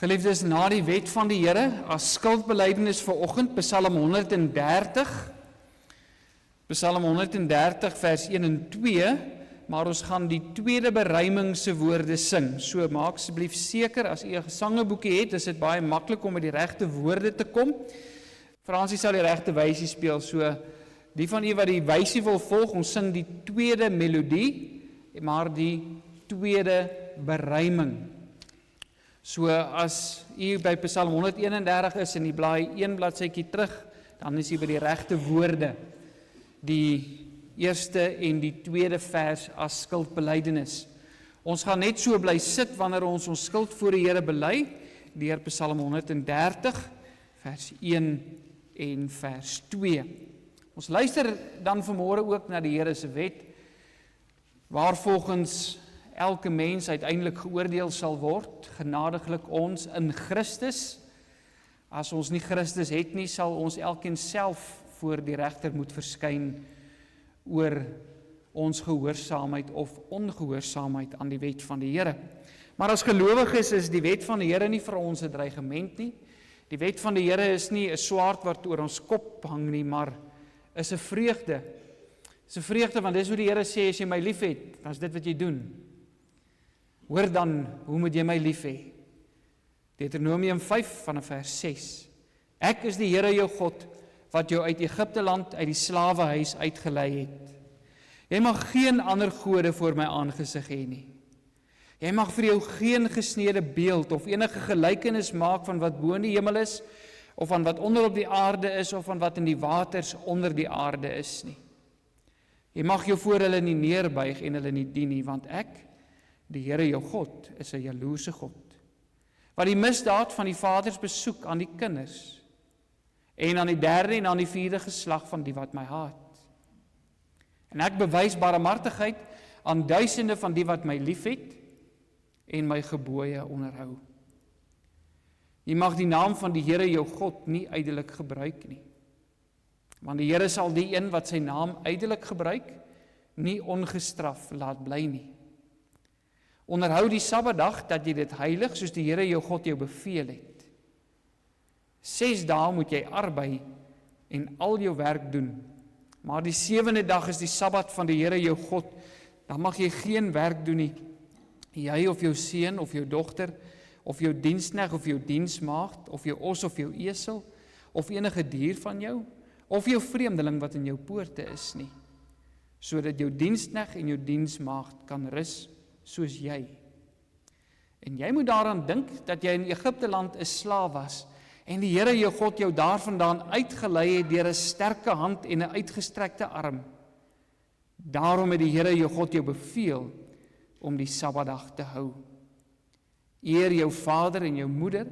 Geliefdes, na die wet van die Here, as skuldbelydenis vanoggend, Psalm 130. Psalm 130 vers 1 en 2, maar ons gaan die tweede beruimingse woorde sing. So maak asseblief seker, as u 'n gesangeboekie het, is dit baie maklik om met die regte woorde te kom. Fransie sal die regte wysie speel, so die van u wat die wysie wil volg, ons sing die tweede melodie, maar die tweede beruiming. So as u by Psalm 131 is en u blaai 1 bladsytjie terug, dan is u by die regte woorde. Die eerste en die tweede vers as skuldbelydenis. Ons gaan net so bly sit wanneer ons skuld voor die Here bely, deur Psalm 130, vers 1 en vers 2. Ons luister dan vanmôre ook na die Here se wet, waar volgens elke mens uiteindelik geoordeel sal word, genadiglik ons in Christus. As ons nie Christus het nie, sal ons elkeen self voor die regter moet verskyn oor ons gehoorsaamheid of ongehoorsaamheid aan die wet van die Here. Maar as gelowiges is die wet van die Here nie vir ons 'n dreigement nie. Die wet van die Here is nie 'n swaard wat oor ons kop hang nie, maar is 'n vreugde. Is 'n vreugde, want dis hoe die Here sê, as jy my liefhet, dan is dit wat jy doen. Hoor dan, hoe moet jy my lief hê? Deuteronomium 5 vanaf vers 6. Ek is die Here jou God, wat jou uit Egipte land, uit die slawehuis uitgelei het. Jy mag geen ander gode voor my aangesig hê nie. Jy mag vir jou geen gesneede beeld of enige gelykenis maak van wat bo in die hemel is, of van wat onder op die aarde is, of van wat in die waters onder die aarde is nie. Jy mag jou voor hulle nie neerbuig en hulle nie dien nie, want ek, die Here jou God, is 'n jaloerse God, wat die misdaad van die vaders besoek aan die kinders, en aan die derde en aan die vierde geslag van die wat my haat. En ek bewys barmhartigheid aan duisende van die wat my liefhet en my gebooie onderhou. Jy mag die naam van die Here jou God nie ydelik gebruik nie, want die Here sal die een wat sy naam ydelik gebruik, nie ongestraf laat bly nie. Onderhou die Sabbatdag dat jy dit heilig, soos die Here jou God jou beveel het. 6 dae moet jy arbei en al jou werk doen, maar die 7de dag is die Sabbat van die Here jou God, dan mag jy geen werk doen nie, jy of jou seun of jou dogter, of jou diensknegt of jou diensmaagd, of jou os of jou esel, of enige dier van jou, of jou vreemdeling wat in jou poorte is nie, sodat jou diensknegt en jou diensmaagd kan rus soos jy. En jy moet daaraan dink dat jy in Egipte land 'n slaaf was, en die Here jou God jou daarvandaan uitgelei het deur 'n sterke hand en 'n uitgestrekte arm. Daarom het die Here jou God jou beveel om die Sabbatdag te hou. Eer jou vader en jou moeder,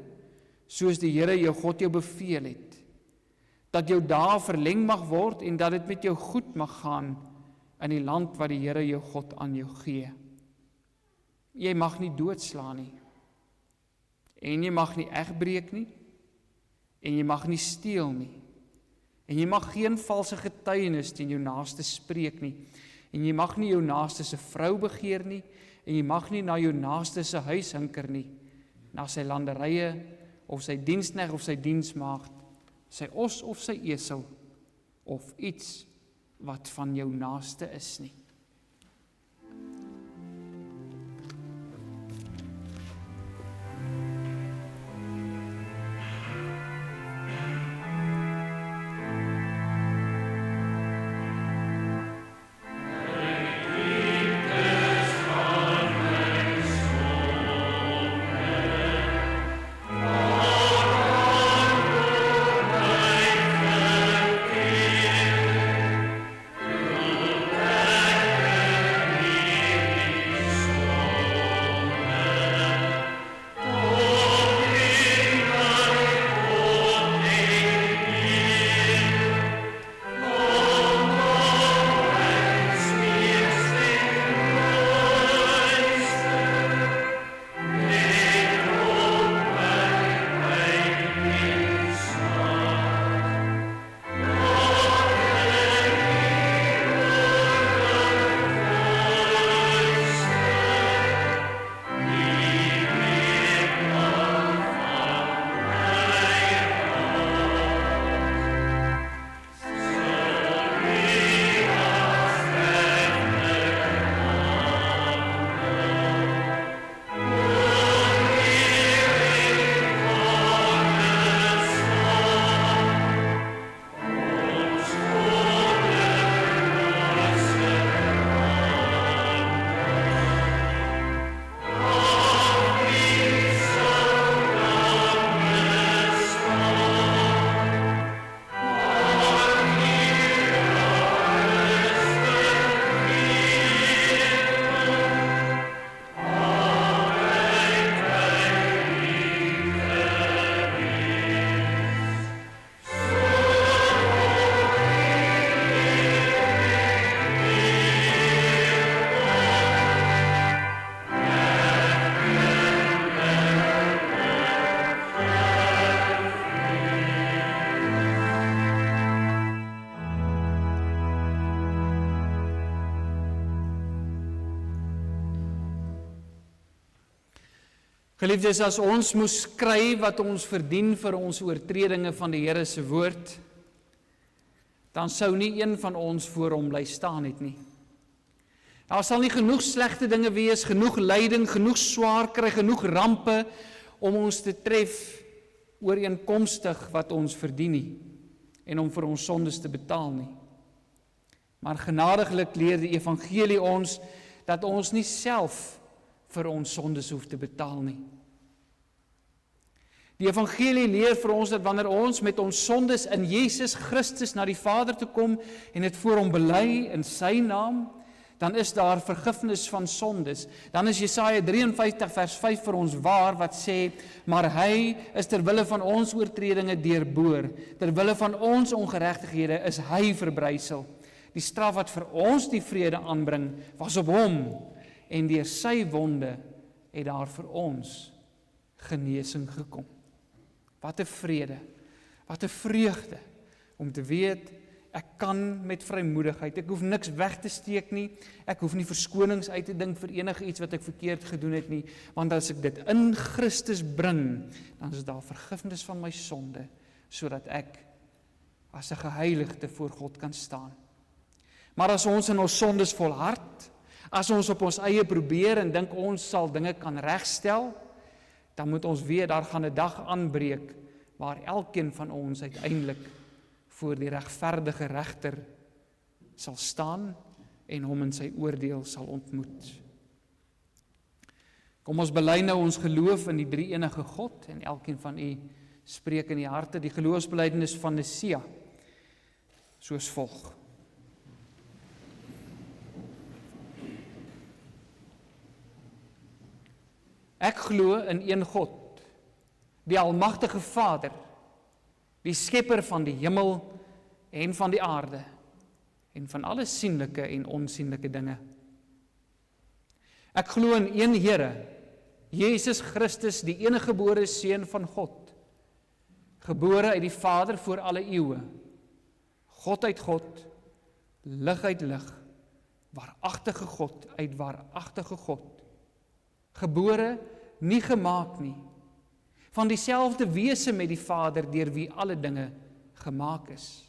soos die Here jou God jou beveel het, dat jou dae verleng mag word en dat dit met jou goed mag gaan in die land wat die Here jou God aan jou gee. Jy mag nie doodslaan nie, en jy mag nie egbreek nie, en jy mag nie steel nie, en jy mag geen valse getuienis teen jou naaste spreek nie, en jy mag nie jou naaste se vrou begeer nie, en jy mag nie na jou naaste se huis hinker nie, na sy landerye, of sy diensknegt of sy diensmaagd, sy os of sy esel, of iets wat van jou naaste is nie. Geliefdes, as ons moes kry wat ons verdien vir ons oortredinge van die Here se woord, dan sou nie een van ons voor hom bly staan het nie. Daar sal nie genoeg slegte dinge wees, genoeg lyding, genoeg swaar kry, genoeg rampe, om ons te tref ooreenkomstig wat ons verdien nie, en om vir ons sondes te betaal nie. Maar genadiglik leer die evangelie ons, dat ons nie self vir ons sondes hoef te betaal nie. Die evangelie leer vir ons dat wanneer ons met ons sondes in Jesus Christus na die Vader toe kom en dit voor hom bely in sy naam, dan is daar vergifnis van sondes. Dan is Jesaja 53 vers 5 vir ons waar wat sê, maar hy is ter wille van ons oortredinge deurboor, ter wille van ons ongeregtighede is hy verbrysel. Die straf wat vir ons die vrede aanbring, was op hom, en deur sy wonde het daar vir ons genesing gekom. Wat 'n vrede, wat 'n vreugde, om te weet, ek kan met vrymoedigheid, ek hoef niks weg te steek nie, ek hoef nie verskonings uit te dink vir enige iets wat ek verkeerd gedoen het nie, want as ek dit in Christus bring, dan is daar vergifnis van my sonde, sodat ek as 'n geheiligde voor God kan staan. Maar as ons in ons sondes volhard, as ons op ons eie probeer en dink ons sal dinge kan regstel, dan moet ons weet, daar gaan 'n dag aanbreek, waar elkeen van ons uiteindelik voor die regverdige regter sal staan en hom in sy oordeel sal ontmoet. Kom ons bely nou ons geloof in die drie enige God, en elkeen van u spreek in die harte die geloofsbelijdenis van Nicea, soos volg. Ek glo in een God, die almagtige Vader, die skepper van die hemel en van die aarde, en van alle sienlike en onsienlike dinge. Ek glo in een Here, Jesus Christus, die eniggebore Seun van God, gebore uit die Vader voor alle eeue, God uit God, lig uit lig, waaragtige God uit waaragtige God, gebore, nie gemaak nie, van dieselfde wese met die Vader, deur wie alle dinge gemaak is,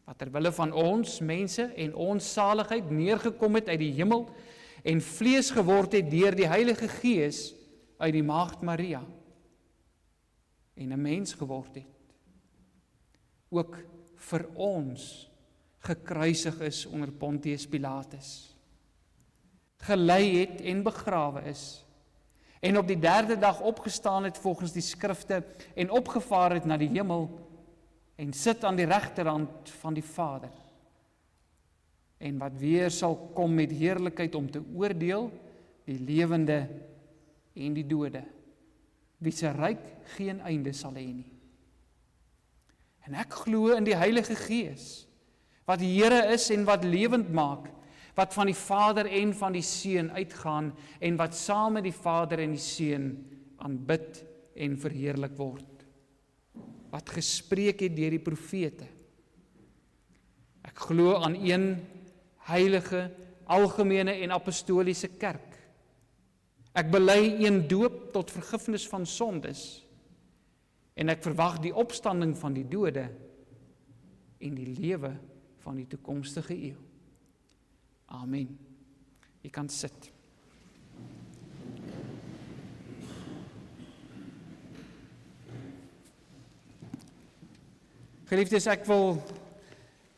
wat ter wille van ons mense en ons saligheid neergekom het uit die hemel en vlees geword het deur die Heilige Gees uit die Maagd Maria en 'n mens geword het, ook vir ons gekruisig is onder Pontius Pilatus, gelei het en begrawe is, en op die derde dag opgestaan het volgens die skrifte, en opgevaar het na die hemel, en sit aan die regterhand van die Vader, en wat weer sal kom met heerlikheid om te oordeel, die lewende en die dode, wie se ryk geen einde sal hê nie. En ek glo in die Heilige Gees, wat die Here is en wat lewend maak, wat van die Vader en van die Seun uitgaan, en wat saam met die Vader en die Seun aanbid en verheerlik word, wat gespreek het deur die profete. Ek glo aan een heilige, algemene en apostoliese kerk. Ek bely een doop tot vergifnis van sondes, en ek verwag die opstanding van die dode en die lewe van die toekomstige eeu. Amen. Jy kan sit. Geliefdes, ek wil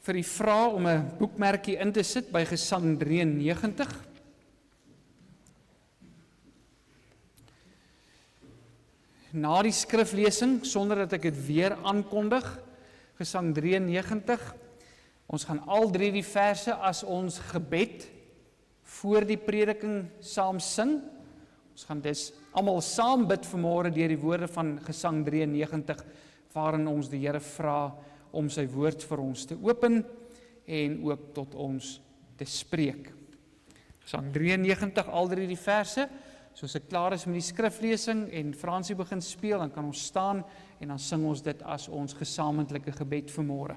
vir u vra om 'n boekmerkie in te sit by Gesang 93. Na die skriflesing, sonder dat ek dit weer aankondig, Gesang 93, ons gaan al drie die verse as ons gebed voor die prediking saam sing. Ons gaan dus almal saam bid vanmôre deur die woorde van Gesang 93, waarin ons die Here vra om sy woord vir ons te open en ook tot ons te spreek. Gesang 93, al drie die verse. Soos ek klaar is met die skriflesing en Fransie begin speel, dan kan ons staan en dan sing ons dit as ons gesamentlike gebed vanmôre.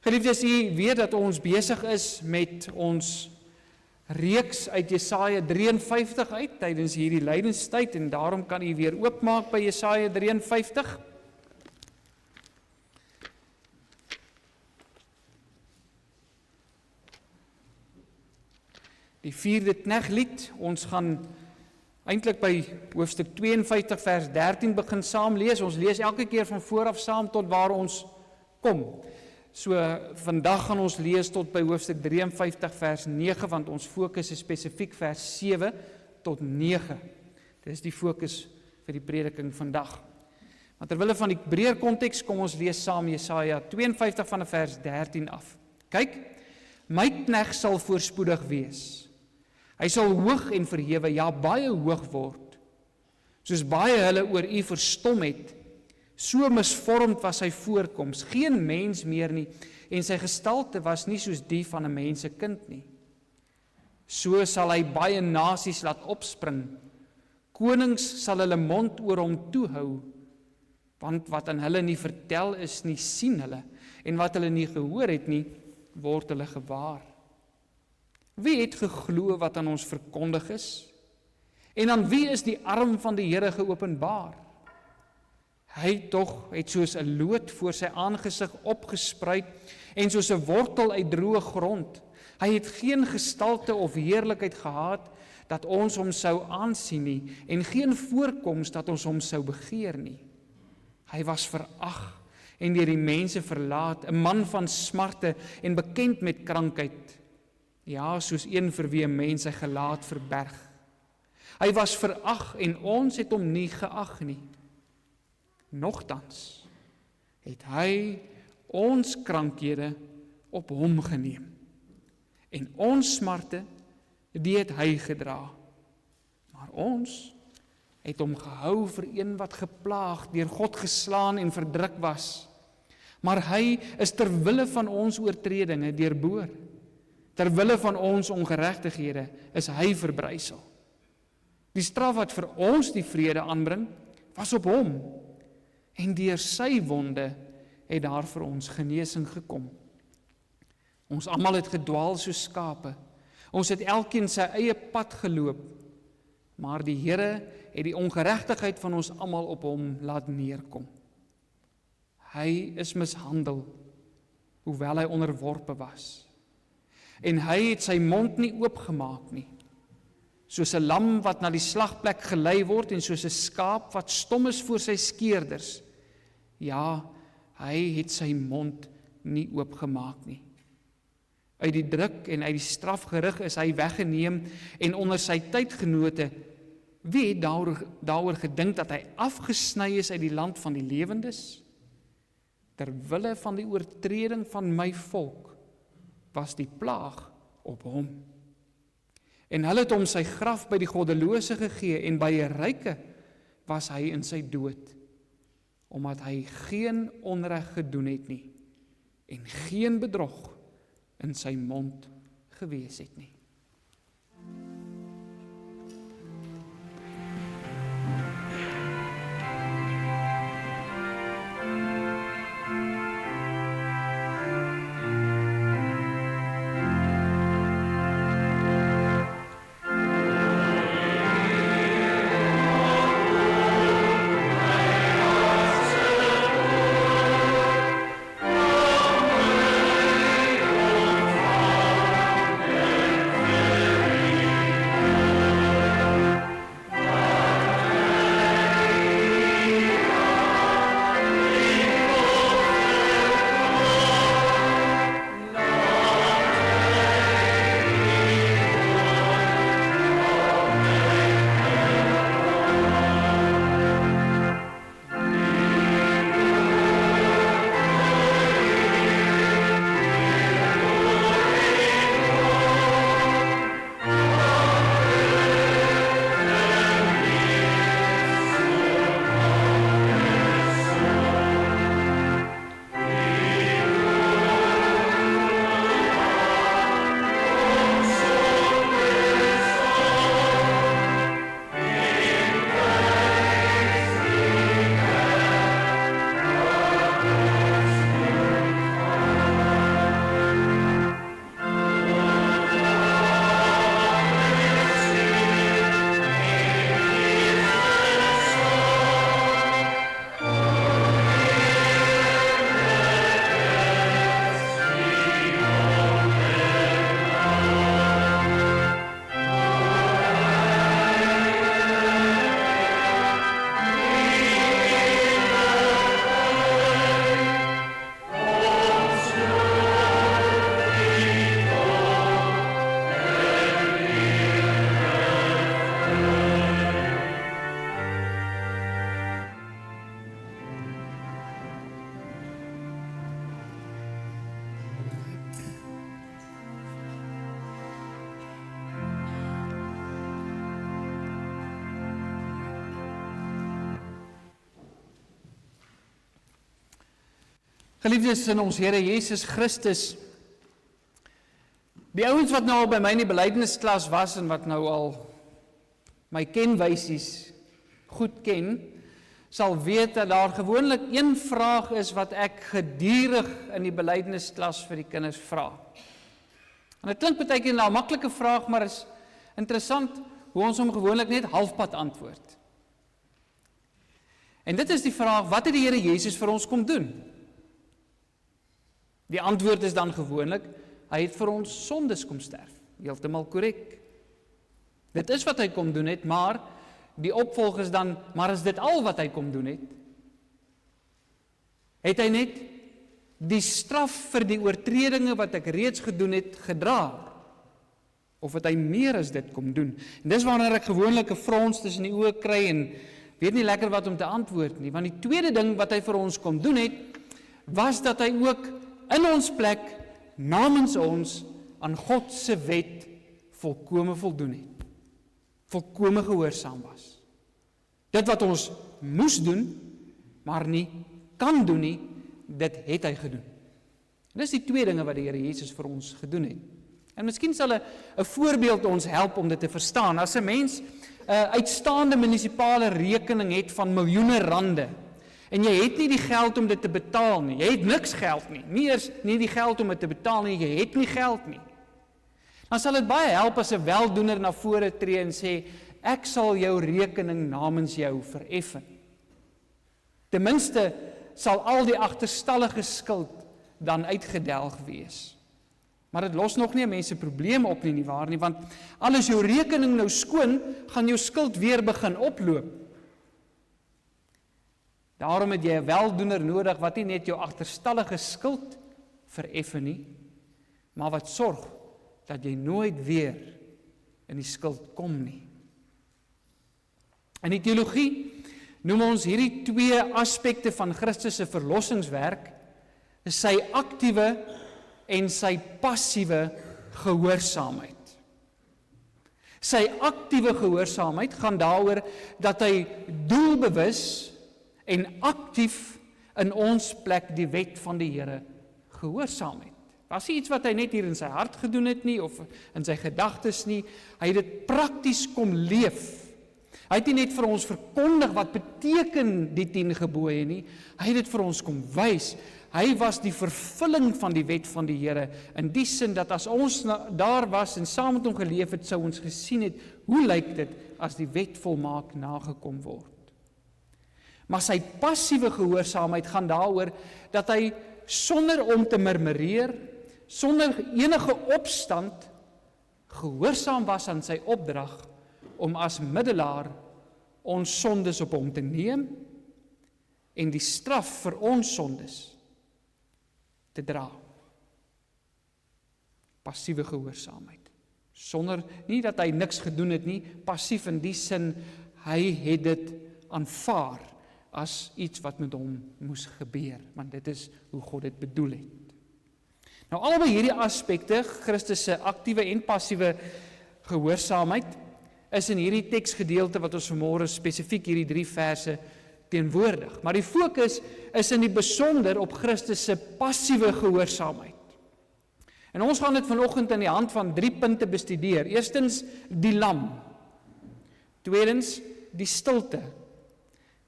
Geliefdes, u weet dat ons besig is met ons reeks uit Jesaja 53 uit tydens hierdie lydenstyd en daarom kan u weer oopmaak by Jesaja 53. Die 4de kneglied, ons gaan eintlik by hoofstuk 52 vers 13 begin saam lees. Ons lees elke keer van vooraf saam tot waar ons kom. So vandag gaan ons lees tot by hoofstuk 53 vers 9 want ons fokus is spesifiek vers 7 tot 9. Dis die fokus vir die prediking vandag. Maar terwille van die breër konteks kom ons lees saam Jesaja 52 van vers 13 af. Kyk, my knegt sal voorspoedig wees. Hy sal hoog en verhewe, ja baie hoog word. Soos baie hulle oor u verstom het, so misvormd was sy voorkoms, geen mens meer nie, en sy gestalte was nie soos die van 'n mensekind nie. So sal hy baie nasies laat opspring, konings sal hulle mond oor hom toehou, want wat aan hulle nie vertel is nie, sien hulle, en wat hulle nie gehoor het nie, word hulle gewaar. Wie het geglo wat aan ons verkondig is? En aan wie is die arm van die Here geopenbaar? Hy tog het soos 'n loot voor sy aangesig opgespruit en soos 'n wortel uit droë grond. Hy het geen gestalte of heerlikheid gehad dat ons hom sou aansien nie en geen voorkoms dat ons hom sou begeer nie. Hy was verag en deur die mense verlaat, 'n man van smarte en bekend met krankheid. Ja, soos een vir wie 'n mens sy gelaat verberg. Hy was verag en ons het hom nie geag nie. Nogtans het hy ons krankhede op hom geneem en ons smarte, die het hy gedra. Maar ons het hom gehou vir een wat geplaag, deur God geslaan en verdruk was. Maar hy is ter wille van ons oortredinge deurboor. Ter wille van ons ongeregtighede is hy verbrysel. Die straf wat vir ons die vrede aanbring, was op hom. En deur sy wonde het daar vir ons genesing gekom. Ons almal het gedwaal soos skape. Ons het elkeen sy eie pad geloop. Maar die Here het die ongeregtigheid van ons almal op hom laat neerkom. Hy is mishandel, hoewel hy onderworpe was. En hy het sy mond nie oopgemaak nie. Soos 'n lam wat na die slagplek gelei word en soos 'n skaap wat stom is voor sy skeerders. Ja, hy het sy mond nie oopgemaak nie. Uit die druk en uit die strafgerig is hy weggeneem en onder sy tydgenote, wie het daaroor gedink dat hy afgesny is uit die land van die lewendes? Ter wille van die oortreding van my volk was die plaag op hom. En hulle het hom sy graf by die goddelose gegee en by 'n ryke was hy in sy dood, omdat hy geen onreg gedoen het nie en geen bedrog in sy mond gewees het nie. Geliefdes in ons Here Jesus Christus, die ouens wat nou al by my in die belydennisklas was en wat nou al my kenwysies goed ken, sal weet dat daar gewoonlik een vraag is wat ek gedurig in die belydennisklas vir die kinders vra. En dit klink baie keer na 'n maklike vraag, maar is interessant hoe ons hom gewoonlik net halfpad antwoord. En dit is die vraag, wat het die Here Jesus vir ons kom doen? Die antwoord is dan gewoonlik, hy het vir ons sondes kom sterf. Heeltemal korrek. Dit is wat hy kom doen het, maar die opvolg is dan, maar is dit al wat hy kom doen het? Het hy net die straf vir die oortredinge wat ek reeds gedoen het, gedra? Of het hy meer as dit kom doen? En dis wanneer ek gewoonlik 'n frons tussen die oë kry en weet nie lekker wat om te antwoord nie, want die tweede ding wat hy vir ons kom doen het, was dat hy ook in ons plek, namens ons, aan God se wet volkome voldoen het. Volkome gehoorsaam was. Dit wat ons moes doen, maar nie kan doen nie, dit het hy gedoen. En dis die twee dinge wat die Here Jesus vir ons gedoen het. En miskien sal 'n voorbeeld ons help om dit te verstaan. As 'n mens 'n uitstaande munisipale rekening het van miljoene rande, en jy het nie die geld om dit te betaal nie, jy het niks geld nie, nie eers nie die geld om dit te betaal nie, jy het nie geld nie, dan sal dit baie help as 'n weldoener na vore tree en sê, ek sal jou rekening namens jou vereffen. Ten minste sal al die agterstallige skuld dan uitgedelg wees. Maar dit los nog nie 'n mens se probleme op nie waar nie, want al is jou rekening nou skoon, gaan jou skuld weer begin oploop. Daarom het jy 'n weldoener nodig wat nie net jou agterstallige skuld vereffen nie, maar wat sorg dat jy nooit weer in die skuld kom nie. In die teologie noem ons hierdie twee aspekte van Christus se verlossingswerk, sy aktiewe en sy passiewe gehoorsaamheid. Sy aktiewe gehoorsaamheid gaan daaroor dat hy doelbewus en aktief in ons plek die wet van die Here gehoorsaam het. Was nie iets wat hy net hier in sy hart gedoen het nie, of in sy gedagtes nie, hy het dit prakties kom leef. Hy het nie net vir ons verkondig wat beteken die 10 gebooie nie, hy het dit vir ons kom wys. Hy was die vervulling van die wet van die Here, in die sin dat as ons daar was en saam met hom geleef het, sou ons gesien het, hoe lyk dit as die wet volmaak nagekom word. Maar sy passiewe gehoorsaamheid gaan daaroor dat hy sonder om te murmureer, sonder enige opstand, gehoorsaam was aan sy opdrag om as middelaar ons sondes op hom te neem en die straf vir ons sondes te dra. Passiewe gehoorsaamheid. Sonder, nie dat hy niks gedoen het nie, passief in die sin, hy het dit aanvaar as iets wat met hom moes gebeur, want dit is hoe God dit bedoel het. Nou albei hierdie aspekte, Christus se aktiewe en passiewe gehoorsaamheid, is in hierdie teksgedeelte wat ons vanmôre spesifiek hierdie 3 verse teenwoordig. Maar die fokus is in die besonder op Christus se passiewe gehoorsaamheid. En ons gaan dit vanoggend aan die hand van 3 punte bestudeer. Eerstens die lam. Tweedens die stilte.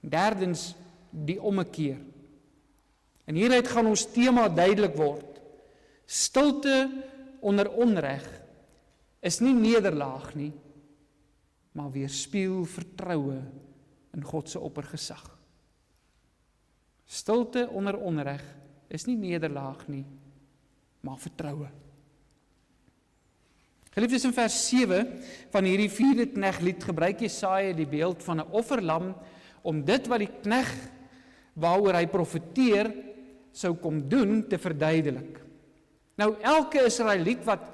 Derdens die ommekeer. En hieruit gaan ons tema duidelik word. Stilte onder onreg is nie nederlaag nie, maar weerspieël vertroue in God se oppergesag. Stilte onder onreg is nie nederlaag nie, maar vertroue. Geliefdes, in vers 7 van hierdie 4de kneglied gebruik Jesaja die beeld van 'n offerlam om dit wat die knegg waaroor hy profeteer sou kom doen te verduidelik. Nou elke Israeliet wat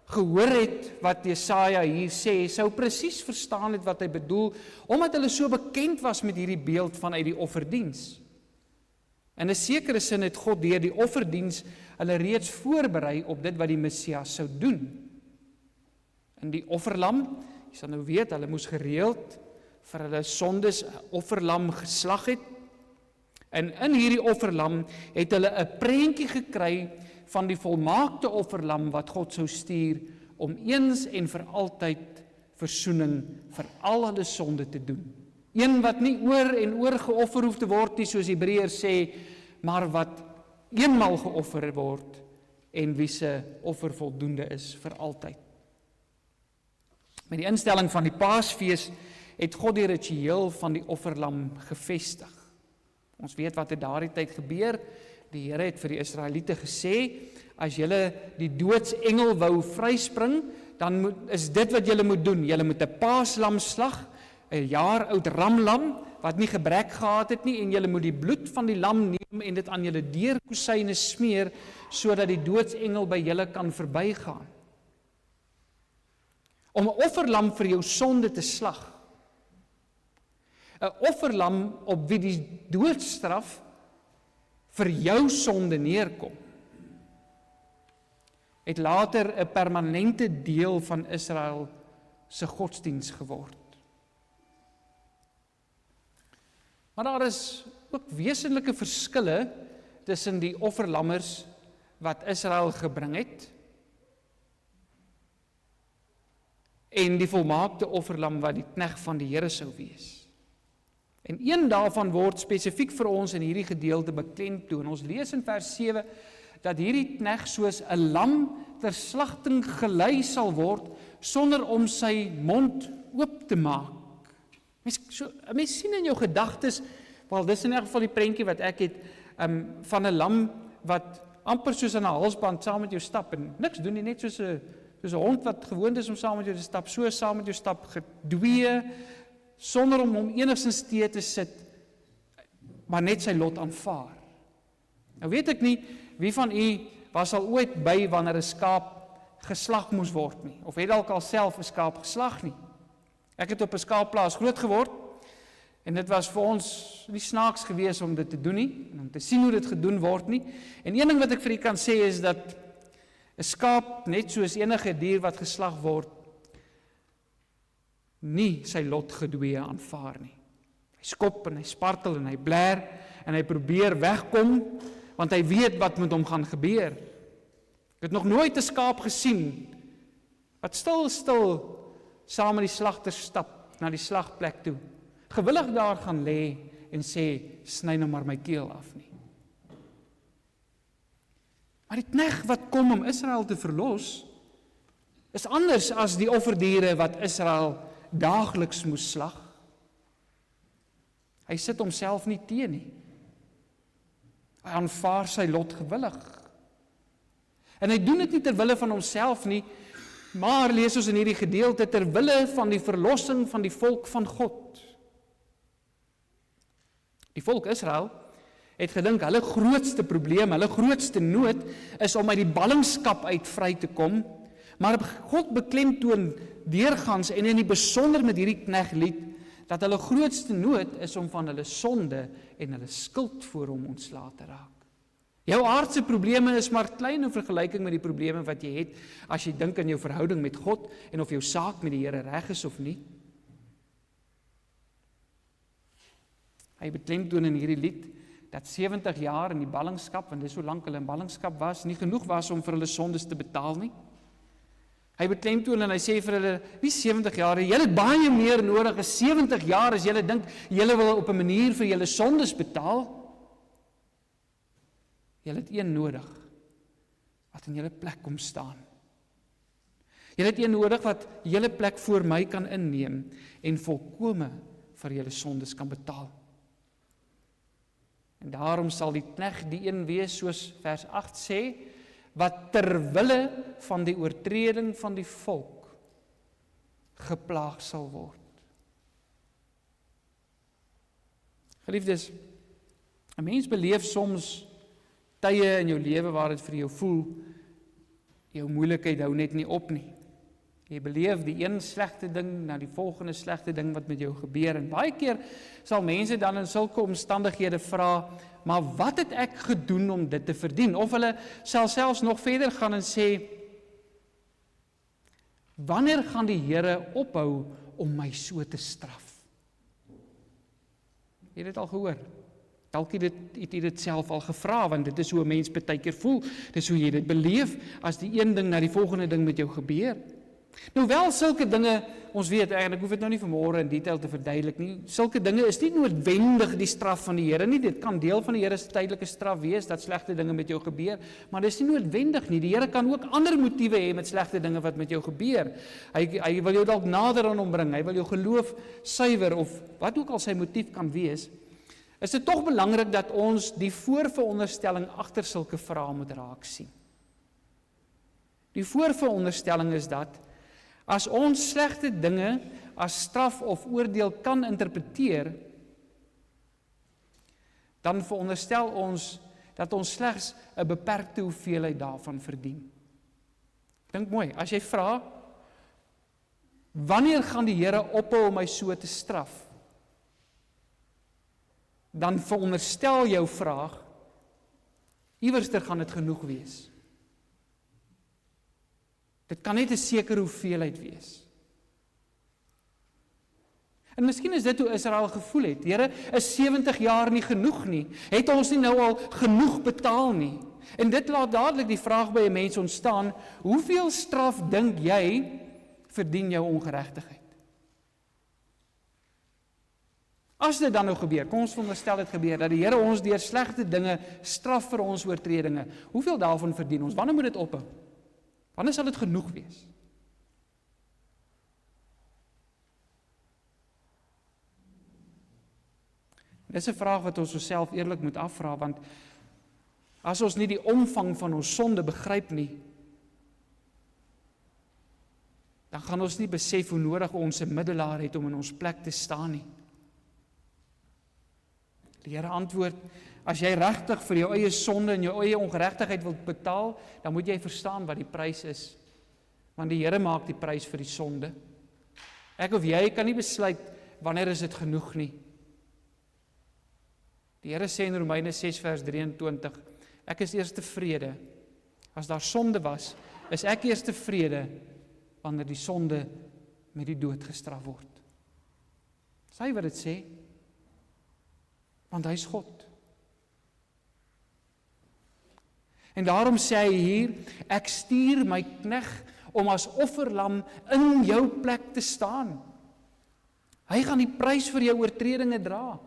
gehoor het wat Jesaja hier sê, sou presies verstaan het wat hy bedoel, omdat hulle so bekend was met hierdie beeld vanuit die offerdiens. In 'n sekere sin het God deur die offerdiens hulle reeds voorberei op dit wat die Messias sou doen. In die offerlam, jy sal nou weet, hulle moes gereeld vir hulle sondes 'n offerlam geslag het. En in hierdie offerlam het hulle 'n prentjie gekry van die volmaakte offerlam wat God sou stuur om eens en vir altyd versoening vir al hulle sonde te doen. Een wat nie oor en oor geoffer hoef te word nie, soos Hebreërs sê, maar wat eenmal geoffer word en wie se offer voldoende is vir altyd. Met die instelling van die Paasfees het God die ritueel van die offerlam gevestig. Ons weet wat in daardie tyd gebeur. Die Here het vir die Israeliete gesê, as julle die doodsengel wou vryspring, dan is dit wat julle moet doen. Julle moet 'n paaslam slag, 'n jaar oud ramlam, wat nie gebrek gehad het nie, en julle moet die bloed van die lam neem en dit aan julle deurkusyne smeer, sodat die doodsengel by julle kan verbygaan. Om 'n offerlam vir jou sonde te slag, 'n offerlam op wie die doodstraf vir jou sonde neerkom, het later 'n permanente deel van Israel se godsdiens geword. Maar daar is ook wesenlike verskille tussen die offerlammers wat Israel gebring het en die volmaakte offerlam wat die knegt van die Here sou wees. En een daarvan word spesifiek vir ons in hierdie gedeelte beklemtoon. Ons lees in vers 7 dat hierdie knegt soos 'n lam ter slagting gelei sal word sonder om sy mond oop te maak. Mens sien in jou gedagtes, wel dis in elk geval die prentjie wat ek het, van 'n lam wat amper soos 'n halsband saam met jou stap en niks doen nie, net soos 'n hond wat gewoond is om saam met jou te stap, so saam met jou stap, gedwee, sonder om hom enigstens te sit, maar net sy lot aanvaar. Nou weet ek nie, wie van u was al ooit by wanneer 'n skaap geslag moes word nie, of het dalk al self 'n skaap geslag nie. Ek het op 'n skaapplaas groot geword, en dit was vir ons nie snaaks gewees om dit te doen nie, en om te sien hoe dit gedoen word nie. En een ding wat ek vir u kan sê is dat 'n skaap, net soos enige dier wat geslag word, nie sy lot gedwee aanvaar nie. Hy skop en hy spartel en hy bler en hy probeer wegkom, want hy weet wat met hom gaan gebeur. Ek het nog nooit 'n skaap gesien wat stil saam met die slagter stap na die slagplek toe, gewillig daar gaan lê en sê, sny nou maar my keel af nie. Maar die knegt wat kom om Israel te verlos, is anders as die offerdiere wat Israel daagliks moes slag. Hy sit homself nie teen nie. Hy aanvaar sy lot gewillig. En hy doen dit nie ter wille van homself nie, maar lees ons in hierdie gedeelte ter wille van die verlossing van die volk van God. Die volk Israel het gedink hulle grootste probleem, hulle grootste nood is om uit die ballingskap uit vry te kom, maar God beklemtoon deurgangs en in die besonder met hierdie knegtlied dat hulle grootste nood is om van hulle sonde en hulle skuld voor hom ontslae te raak. Jou aardse probleme is maar klein in vergelyking met die probleme wat jy het as jy dink aan jou verhouding met God en of jou saak met die Here reg is of nie. Hy beklemtoon in hierdie lied dat 70 jaar in die ballingskap, want dis so lank hulle in ballingskap was, nie genoeg was om vir hulle sondes te betaal nie. Hy beklemtoon en hy sê vir hulle, nie 70 jaar, julle het baie meer nodig as 70 jaar as julle dink, julle wil op 'n manier vir julle sondes betaal. Julle het een nodig, wat in julle plek kom staan. Julle het een nodig wat julle plek voor my kan inneem, en volkome vir julle sondes kan betaal. En daarom sal die knegt die een wees, soos vers 8 sê, wat ter wille van die oortreding van die volk geplaag sal word. Geliefdes, 'n mens beleef soms tye in jou lewe waar dit vir jou voel, jou moeilikheid hou net nie op nie. Jy beleef die een slegte ding na die volgende slegte ding wat met jou gebeur, en baie keer sal mense dan in sulke omstandighede vra, maar wat het ek gedoen om dit te verdien? Of hulle sal selfs nog verder gaan en sê, wanneer gaan die Here ophou om my so te straf? Jy het dit al gehoor. Dalk het jy dit self al gevra, want dit is hoe 'n mens baie keer voel. Dit is hoe jy dit beleef, as die een ding na die volgende ding met jou gebeur. Nou wel, sulke dinge, ons weet eigenlijk, ek hoef dit nou nie vanmôre in detail te verduidelik nie, sulke dinge is nie noodwendig die straf van die Here nie, dit kan deel van die Here se tydelike straf wees, dat slegte dinge met jou gebeur, maar dit is nie noodwendig nie, die Here kan ook ander motiewe hê met slegte dinge wat met jou gebeur. Hy wil jou dalk nader aan hom bring, hy wil jou geloof suiwer, of wat ook al sy motief kan wees. Is dit tog belangrik dat ons die voorveronderstelling agter sulke vrae moet raak sien. Die voorveronderstelling is dat as ons slegte dinge as straf of oordeel kan interpreteer, dan veronderstel ons dat ons slegs 'n beperkte hoeveelheid daarvan verdien. Dink mooi, as jy vra, wanneer gaan die Here ophou om my so te straf? Dan veronderstel jou vraag, iewerster gaan dit genoeg wees. Dit kan net 'n sekere hoeveelheid wees. En miskien is dit hoe Israel gevoel het. Here, is 70 jaar nie genoeg nie? Het ons nie nou al genoeg betaal nie? En dit laat dadelik die vraag by 'n mens ontstaan, hoeveel straf dink jy verdien jou ongeregtigheid? As dit dan nou gebeur, kom ons veronderstel dit gebeur, dat die Here ons deur slegte dinge straf vir ons oortredinge, hoeveel daarvan verdien ons? Wanneer moet dit ophou? Wanneer sal dit genoeg wees? Dis 'n vraag wat ons osself eerlik moet afvra, want as ons nie die omvang van ons sonde begryp nie, dan gaan ons nie besef hoe nodig ons 'n middelaar het om in ons plek te staan nie. Die Here antwoord, as jy regtig vir jou eie sonde en jou eie ongeregtigheid wil betaal, dan moet jy verstaan wat die prys is. Want die Here maak die prys vir die sonde. Ek of jy kan nie besluit wanneer is dit genoeg nie. Die Here sê in Romeine 6 vers 23, ek is eers tevrede. As daar sonde was, is ek eers tevrede wanneer die sonde met die dood gestraf word. Sy wat dit sê, want hy is God. En daarom sê hy hier, ek stuur my knegt om as offerlam in jou plek te staan. Hy gaan die prys vir jou oortredinge dra.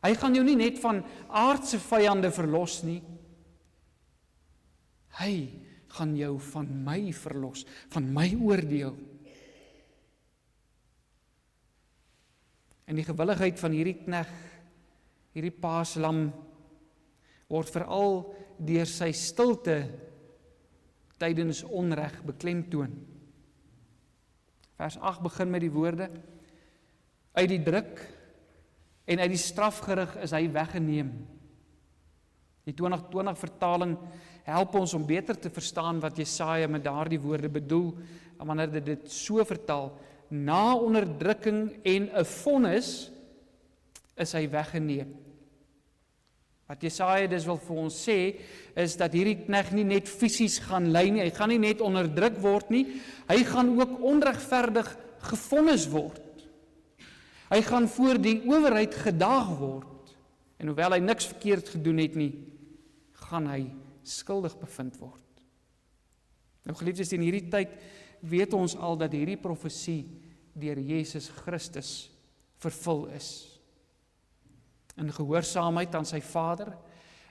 Hy gaan jou nie net van aardse vyande verlos nie. Hy gaan jou van my verlos, van my oordeel. En die gewilligheid van hierdie knegt, hierdie paaslam, word veral deur sy stilte tydens onreg beklemtoon. Vers 8 begin met die woorde, uit die druk en uit die strafgerig is hy weggeneem. Die 2020 vertaling help ons om beter te verstaan wat Jesaja met daardie woorde bedoel, en wanneer dit so vertaal, na onderdrukking en 'n vonnis is hy weggeneem. Wat Jesaja dus wil vir ons sê, is dat hierdie knegt nie net fisies gaan ly nie, hy gaan nie net onderdruk word nie, hy gaan ook onregverdig gevonnis word. Hy gaan voor die owerheid gedaag word, en hoewel hy niks verkeerd gedoen het nie, gaan hy skuldig bevind word. Nou geliefdes, in hierdie tyd weet ons al dat hierdie profesie deur Jesus Christus vervul is. In gehoorsaamheid aan sy Vader,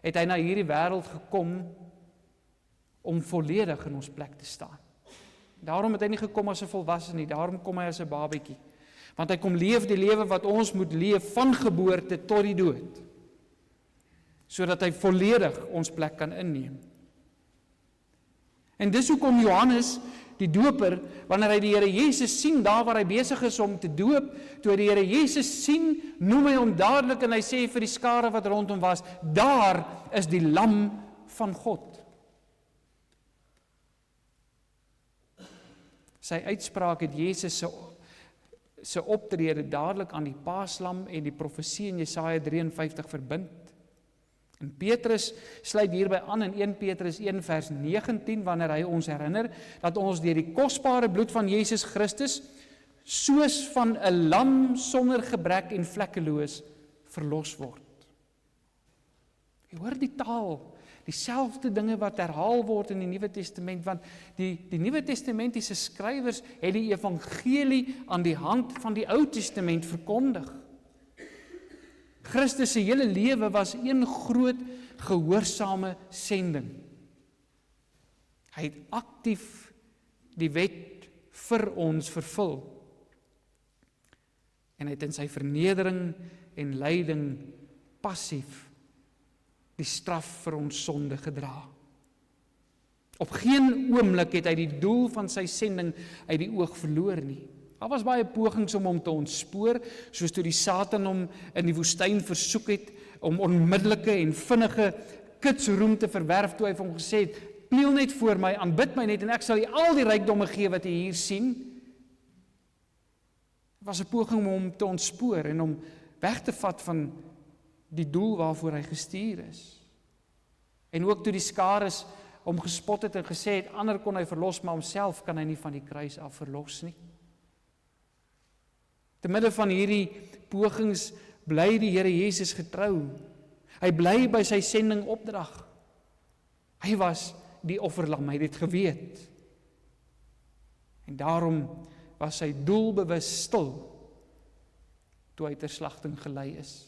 het hy na hierdie wêreld gekom om volledig in ons plek te staan. Daarom het hy nie gekom as 'n volwasse nie, daarom kom hy as 'n babatjie. Want hy kom leef die lewe wat ons moet leef van geboorte tot die dood, sodat hy volledig ons plek kan inneem. En dis hoekom Johannes, die doper, wanneer hy die Here Jesus sien, daar waar hy besig is om te doop, toe hy die Here Jesus sien, noem hy hom dadelik en hy sê vir die skare wat rondom was, daar is die lam van God. Sy uitspraak het Jesus se optrede dadelik aan die paaslam en die profesie in Jesaja 53 verbind. En Petrus sluit hierby aan in 1 Petrus 1 vers 19, wanneer hy ons herinner, dat ons deur die kosbare bloed van Jesus Christus, soos van 'n lam sonder gebrek en vlekkeloos, verlos word. Jy hoor die taal, dieselfde dinge wat herhaal word in die Nuwe Testament, want die Nuwe Testamentiese skrywers het die evangelie aan die hand van die Ou Testament verkondig. Christus se hele lewe was een groot gehoorsame sending. Hy het aktief die wet vir ons vervul. En hy het in sy vernedering en lyding passief die straf vir ons sonde gedra. Op geen oomblik het hy die doel van sy sending uit die oog verloor nie. Daar was baie pogings om hom te ontspoor, soos toe die Satan hom in die woestyn versoek het om onmiddellike en vinnige kitsroem te verwerf, toe hy vir hom gesê het, kniel net voor my, aanbid my net en ek sal jy al die rykdomme gee wat jy hier sien. Dit was 'n poging om hom te ontspoor en om weg te vat van die doel waarvoor hy gestuur is. En ook toe die skares hom gespot het en gesê het, ander kon hy verlos, maar homself kan hy nie van die kruis af verlos nie. Te midde van hierdie pogings bly die Here Jesus getrou. Hy bly by sy sending opdrag. Hy was die offerlam, hy het dit geweet. En daarom was sy doelbewus stil toe hy ter slagting gelei is.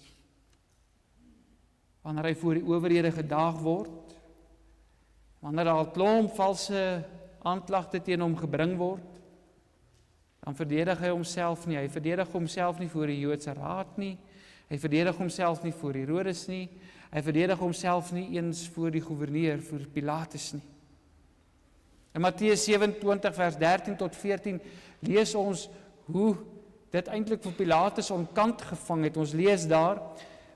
Wanneer hy voor die owerhede gedaag word, wanneer daar 'n klomp valse aanklagte teen hom gebring word, dan verdedig hy homself nie. Hy verdedig homself nie voor die Joodse raad nie. Hy verdedig homself nie voor Herodes nie. Hy verdedig homself nie eens voor die goewerneur, voor Pilatus nie. In Matteus 27 vers 13 tot 14 lees ons hoe dit eintlik vir Pilatus onkant gevang het. Ons lees daar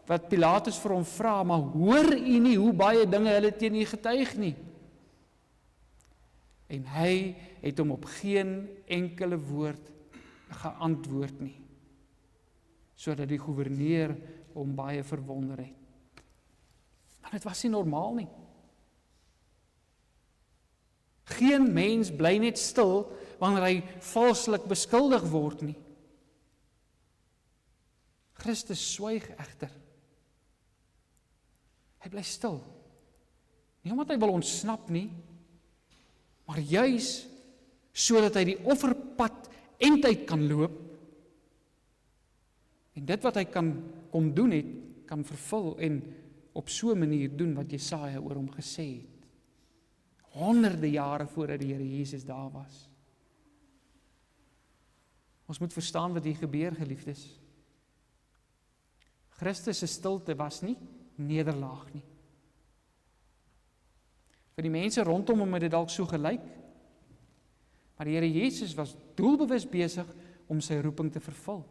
wat Pilatus vir hom vra, maar hoor u nie hoe baie dinge hulle teen u getuig nie? En hy het hom op geen enkele woord geantwoord nie, sodat die goewerneur hom baie verwonder het. Maar dit was nie normaal nie. Geen mens bly net stil wanneer hy valslik beskuldig word nie. Christus swyg egter. Hy bly stil. Nie omdat hy wil ontsnap nie, maar juis sodat hy die offerpad eindtyd kan loop en dit wat hy kom doen het, kan vervul en op so 'n manier doen wat Jesaja oor hom gesê het. Honderde jare voordat die Here Jesus daar was. Ons moet verstaan wat hier gebeur, geliefdes. Christus se stilte was nie nederlaag nie. Vir die mense rondom hom het dit dalk so gelyk, maar die Here Jesus was doelbewus besig om sy roeping te vervul.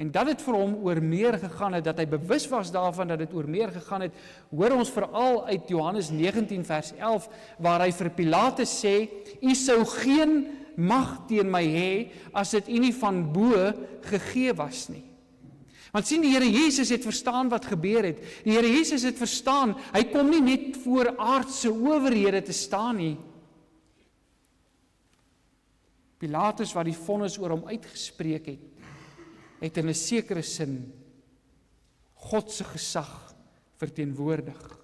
En dat het vir hom oor meer gegaan het, dat hy bewus was daarvan dat dit oor meer gegaan het, hoor ons veral uit Johannes 19 vers 11, waar hy vir Pilatus sê, u sou geen mag teen my hê, as dit u nie van bo gegee was nie. Want sien, die Here Jesus het verstaan wat gebeur het. Die Here Jesus het verstaan, hy kom nie net voor aardse owerhede te staan nie. Pilatus wat die vonnis oor hom uitgespreek het in 'n sekere sin God se gesag verteenwoordig.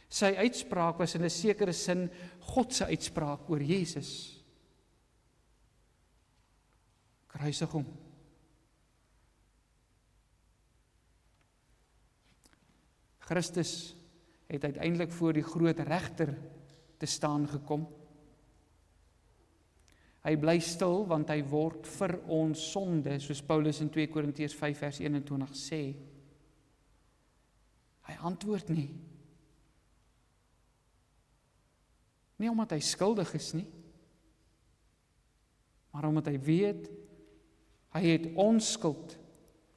Sy uitspraak was in 'n sekere sin God se uitspraak oor Jesus. Kruisig hom. Christus het uiteindelik voor die groot regter te staan gekom. Hy bly stil want hy word vir ons sonde, soos Paulus in 2 Korintiërs 5 vers 21 sê. Hy antwoord nie. Nie omdat hy skuldig is nie, maar omdat hy weet, hy het ons skuld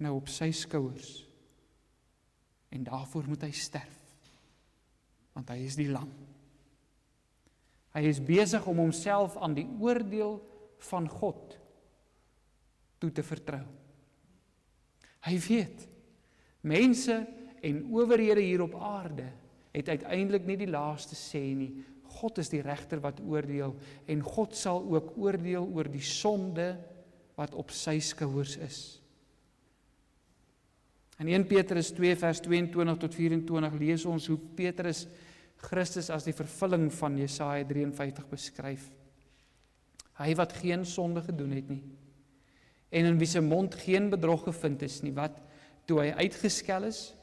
nou op sy skouers. En daarvoor moet hy sterf, want hy is die lam. Hy is besig om homself aan die oordeel van God toe te vertrou. Hy weet, mense en owerhede hier op aarde het uiteindelik nie die laaste sê nie. God is die regter wat oordeel en God sal ook oordeel oor die sonde wat op sy skouers is. In 1 Petrus 2 vers 22 tot 24 lees ons hoe Petrus Christus as die vervulling van Jesaja 53 beskryf. Hy wat geen sonde gedoen het nie, en in wie se mond geen bedrog gevind is nie, wat toe hy uitgeskel is,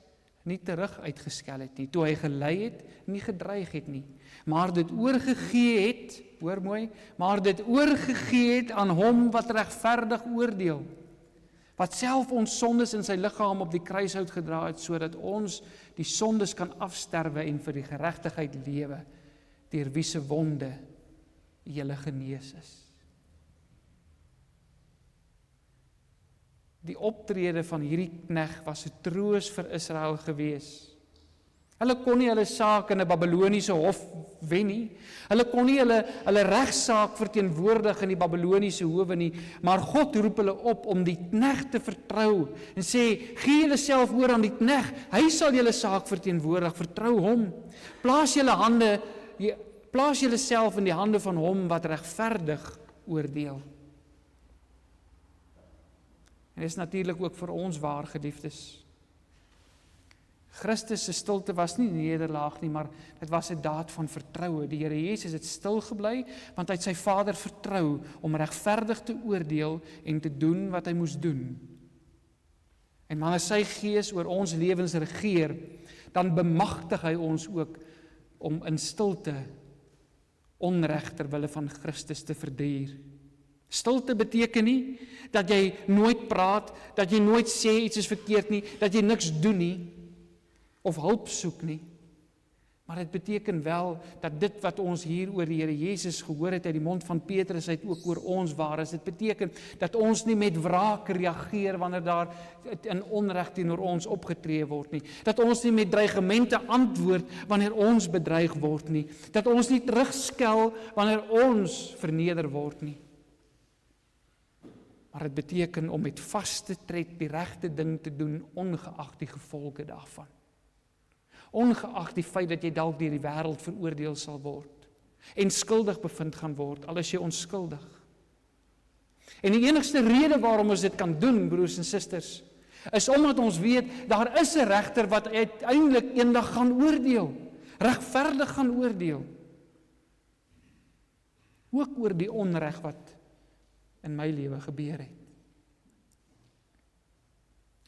nie terug uitgeskel het nie, toe hy gelei het, nie gedreig het nie, maar dit oorgegee het, hoor mooi, maar dit oorgegee het aan hom wat regverdig oordeel, wat self ons sondes in sy liggaam op die kruis uitgedra het, sodat ons die sondes kan afsterwe en vir die geregtigheid lewe, deur wie se wonde julle genees is. Die optrede van hierdie knegt was 'n troos vir Israel gewees. Hulle kon nie hulle saak in 'n Babiloniese hof wen nie. Hulle kon nie hulle regsaak verteenwoordig in die Babiloniese howe nie, maar God roep hulle op om die knegt te vertrou en sê, gee julle self oor aan die knegt, hy sal julle saak verteenwoordig, vertrou hom. Plaas julle self in die hande van hom wat regverdig oordeel. En dit is natuurlik ook vir ons waar, geliefdes. Christus se stilte was nie nederlaag nie, maar dit was 'n daad van vertroue. Die Here Jesus het stil gebly, want hy het sy Vader vertrou om regverdig te oordeel en te doen wat hy moes doen. En wanneer sy Gees oor ons lewens regeer, dan bemagtig hy ons ook om in stilte onreg ter wille van Christus te verduur. Stilte beteken nie dat jy nooit praat, dat jy nooit sê iets is verkeerd nie, dat jy niks doen nie, of hulp soek nie. Maar dit beteken wel dat dit wat ons hier oor die Here Jesus gehoor het uit die mond van Petrus uit ook oor ons waar is. Dit beteken dat ons nie met wraak reageer wanneer daar in onreg teenoor ons opgetree word nie. Dat ons nie met dreigemente antwoord wanneer ons bedreig word nie. Dat ons nie terugskel wanneer ons verneder word nie. Maar dit beteken om met vaste tred die regte ding te doen, ongeag die gevolge daarvan. Ongeag die feit dat jy dalk deur die wêreld veroordeel sal word en skuldig bevind gaan word, al is jy onskuldig. En die enigste rede waarom ons dit kan doen, broers en susters, is omdat ons weet, daar is 'n regter wat uiteindelik eendag gaan oordeel, regverdig gaan oordeel. Ook oor die onreg wat in my lewe gebeur het.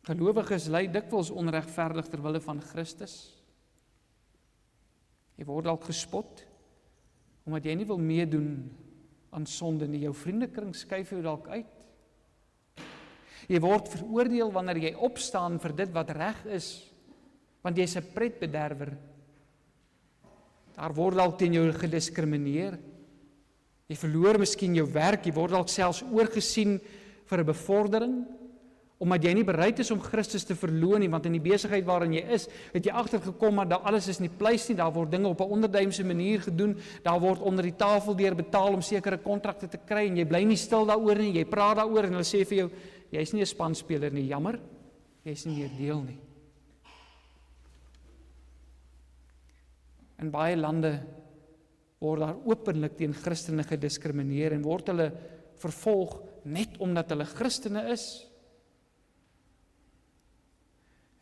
Gelowiges ly dikwels onregverdig ter wille van Christus. Jy word dalk gespot, omdat jy nie wil meedoen aan sonde nie. Jou vriendekring skuif jou dalk uit. Jy word veroordeel wanneer jy opstaan vir dit wat reg is, want jy's 'n pretbederwer. Daar word dalk teen jou gediskrimineer. Jy verloor miskien jou werk, jy word dalk selfs oorgesien vir 'n bevordering, omdat jy nie bereid is om Christus te verloon nie, want in die besigheid waarin jy is, het jy agtergekom, maar daar alles is nie pleis nie, daar word dinge op 'n onderduimse manier gedoen, daar word onder die tafel deur betaal om sekere kontrakte te kry, en jy bly nie stil daaroor nie, jy praat daaroor, en hulle sê vir jou, jy's nie 'n spanspeler nie, jammer, jy's nie meer deel nie. In baie lande word daar openlik teen Christene gediskrimineer, en word hulle vervolg net omdat hulle Christene is.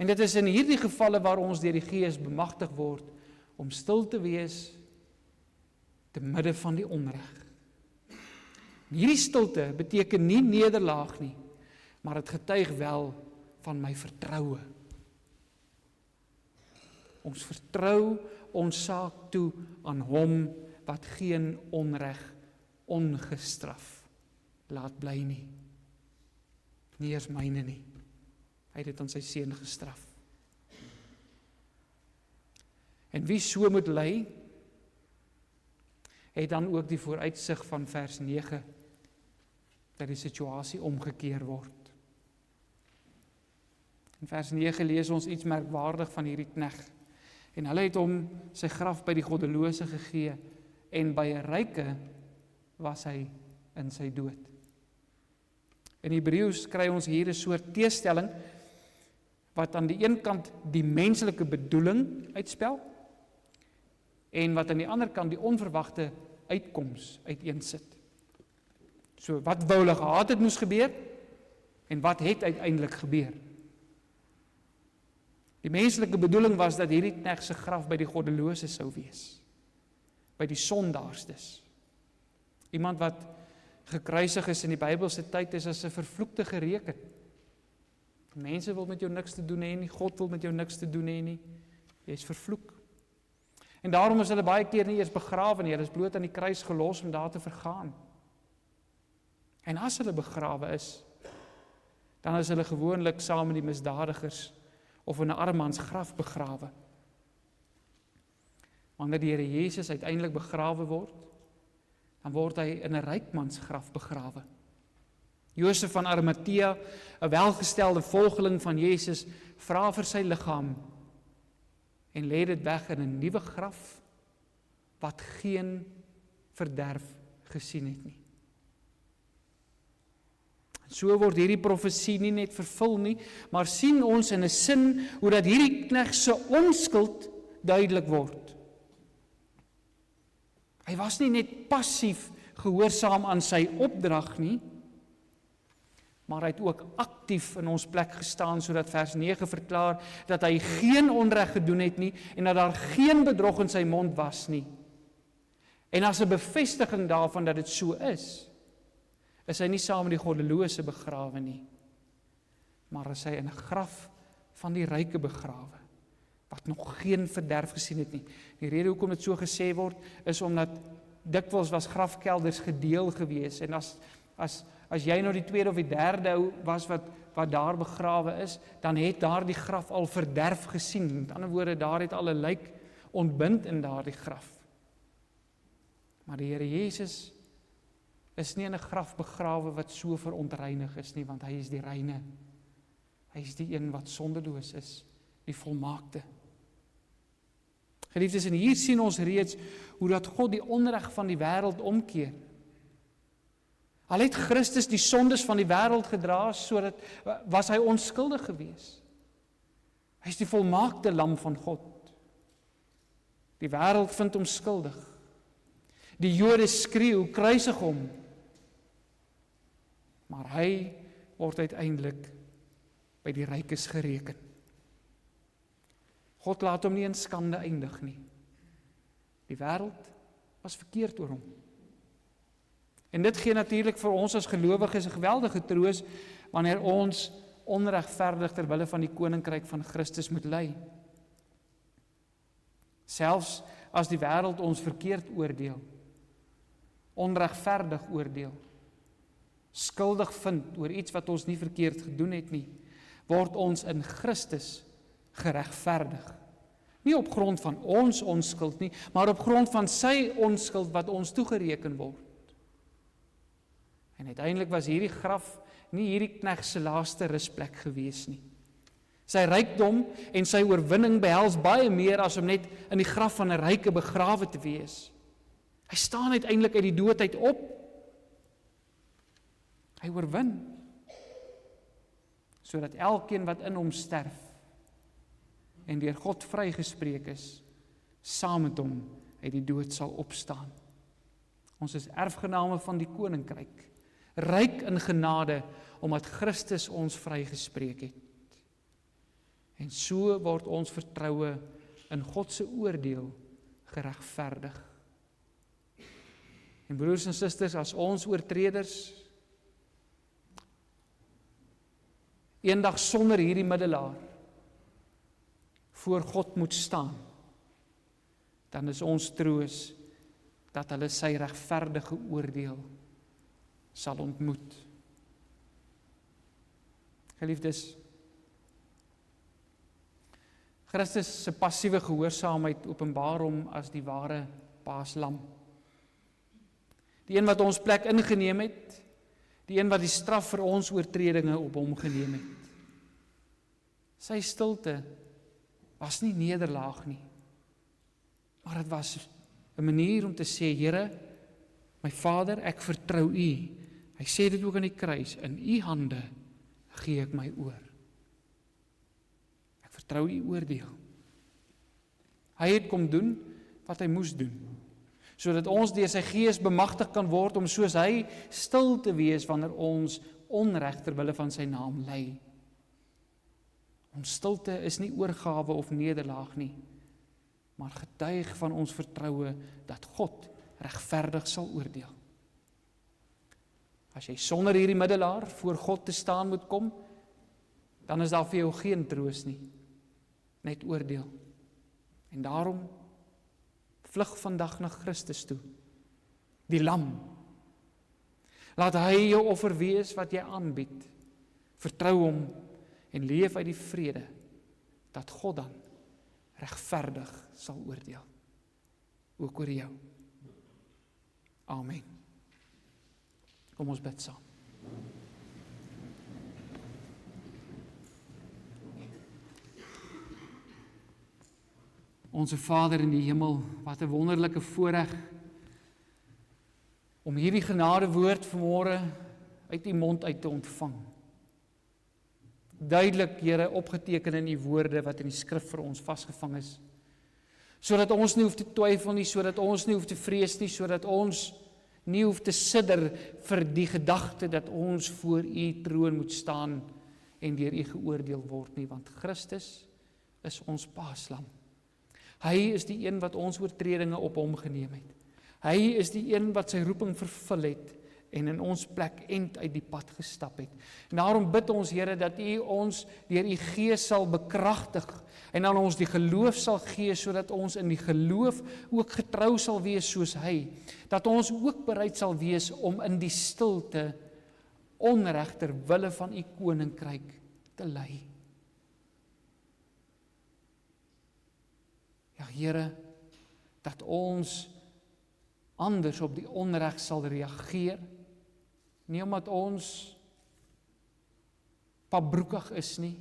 En dit is in hierdie gevalle waar ons deur die Gees bemagtig word om stil te wees te midde van die onreg. En hierdie stilte beteken nie nederlaag nie, maar dit getuig wel van my vertroue. Ons vertrou ons saak toe aan hom wat geen onreg ongestraf laat bly nie. Nie eers myne nie. Hy het dit aan sy seun gestraf. En wie so moet ly, het dan ook die vooruitsig van vers 9, dat die situasie omgekeer word. In vers 9 lees ons iets merkwaardig van hierdie knegt. En hulle het hom sy graf by die goddelose gegee, en by 'n ryke was hy in sy dood. In Hebreëus kry ons hier 'n soort teestelling, wat aan die een kant die menslike bedoeling uitspel, en wat aan die ander kant die onverwagte uitkoms uiteensit. So, wat wou hulle gehad het moes gebeur, en wat het uiteindelik gebeur? Die menslike bedoeling was dat hierdie knegt se graf by die goddeloses sou wees. By die sondaars dus. Iemand wat gekruisig is in die Bybelse tyd is as 'n vervloekte gereken. Mense wil met jou niks te doen hê nie, God wil met jou niks te doen hê nie. Jy is vervloek. En daarom is hulle baie keer nie eers begrawe nie, hulle is bloot aan die kruis gelos om daar te vergaan. En as hulle begrawe is, dan is hulle gewoonlik saam met die misdadigers of in 'n armmans graf begrawe. Wanneer die Here Jesus uiteindelik begrawe word, dan word hy in 'n rykmans graf begrawe. Josef van Arimatea, 'n welgestelde volgeling van Jesus, vra vir sy liggaam en lê dit weg in 'n nuwe graf wat geen verderf gesien het nie. So word hierdie profesie nie net vervul nie, maar sien ons in 'n sin hoe dat hierdie knegt se onskuld duidelik word. Hy was nie net passief gehoorsaam aan sy opdrag nie, maar hy het ook aktief in ons plek gestaan, sodat vers 9 verklaar dat hy geen onreg gedoen het nie en dat daar geen bedrog in sy mond was nie. En as 'n bevestiging daarvan dat dit so is hy nie saam met die goddelose begrawe nie, maar is hy in 'n graf van die ryke begrawe, wat nog geen verderf gesien het nie. Die rede hoekom dit so gesê word, is omdat dikwels was grafkelders gedeel gewees, en as jy nou die tweede of die derde ou was wat daar begrawe is, dan het daar die graf al verderf gesien. Met ander woorde, daar het al 'n lijk ontbind in daardie graf. Maar die Here Jesus is nie in 'n graf begrawe wat so verontreinig is nie, want hy is die reine. Hy is die een wat sondeloos is, die volmaakte. Geliefdes, en hier sien ons reeds hoe dat God die onreg van die wêreld omkeer. Al het Christus die sondes van die wêreld gedra, sodat was hy onskuldig gewees. Hy is die volmaakte lam van God. Die wêreld vind hom skuldig. Die Jode skreeu, kruisig hom. Maar hy word uiteindelik by die rykes gereken. God laat hom nie in skande eindig nie. Die wêreld was verkeerd oor hom. En dit gee natuurlik vir ons as gelowiges 'n geweldige troos wanneer ons onregverdig ter wille van die koninkryk van Christus moet ly. Selfs as die wêreld ons verkeerd oordeel, onregverdig oordeel, skuldig vind oor iets wat ons nie verkeerd gedoen het nie, word ons in Christus geregverdig. Nie op grond van ons onskuld nie, maar op grond van sy onskuld wat ons toegereken word. En uiteindelik was hierdie graf nie hierdie knegt se laaste rusplek gewees nie. Sy rykdom en sy oorwinning behels baie meer as om net in die graf van 'n ryke begrawe te wees. Hy staan uiteindelik uit die dood uit op. Hy oorwin, sodat elkeen wat in hom sterf en deur God vrygespreek is, saam met hom uit die dood sal opstaan. Ons is erfgename van die koninkryk, ryk in genade, omdat Christus ons vrygespreek het. En so word ons vertroue in God se oordeel geregverdig. En broers en susters, as ons oortreders eendag sonder hierdie middelaar voor God moet staan, dan is ons troos dat hulle sy regverdige oordeel sal ontmoet. Geliefdes, Christus se passiewe gehoorsaamheid openbaar hom as die ware paaslam. Die een wat ons plek ingeneem het, die een wat die straf vir ons oortredinge op hom geneem het. Sy stilte was nie nederlaag nie, maar dit was 'n manier om te sê, Here, my Vader, ek vertrou U. Hy sê dit ook aan die kruis, in U hande gee ek my oor. Ek vertrou U oordeel. Hy het kom doen wat hy moes doen, sodat ons deur sy Gees bemagtig kan word om soos hy stil te wees wanneer ons onreg ter wille van sy naam ly. Ons stilte is nie oorgawe of nederlaag nie, maar getuig van ons vertroue dat God regverdig sal oordeel. As jy sonder hierdie middelaar voor God te staan moet kom, dan is daar vir jou geen troos nie, net oordeel. En daarom vlug vandag na Christus toe, die lam. Laat hy jou offer wees wat jy aanbied. Vertrou hom en leef uit die vrede dat God dan regverdig sal oordeel. Ook oor jou. Amen. Kom ons bid saam. Onse Vader in die hemel, wat 'n wonderlike voorreg om hierdie genadewoord vanmôre uit u mond uit te ontvang. Duidelik, Here, opgeteken in u woorde wat in die skrif vir ons vasgevang is. Sodat ons nie hoef te twyfel nie, sodat ons nie hoef te vrees nie, sodat ons nie hoef te sidder vir die gedagte dat ons voor u troon moet staan en deur u geoordeel word nie, want Christus is ons paaslam. Hy is die een wat ons oortredinge op hom geneem het. Hy is die een wat sy roeping vervul het en in ons plek end uit die pad gestap het. En daarom bid ons, Here, dat u ons deur u Gees sal bekragtig en aan ons die geloof sal gee, sodat ons in die geloof ook getrou sal wees soos hy. Dat ons ook bereid sal wees om in die stilte onreg ter wille van u koninkryk te lei. Ja, Here, dat ons anders op die onreg sal reageer, nie omdat ons pabroekig is nie,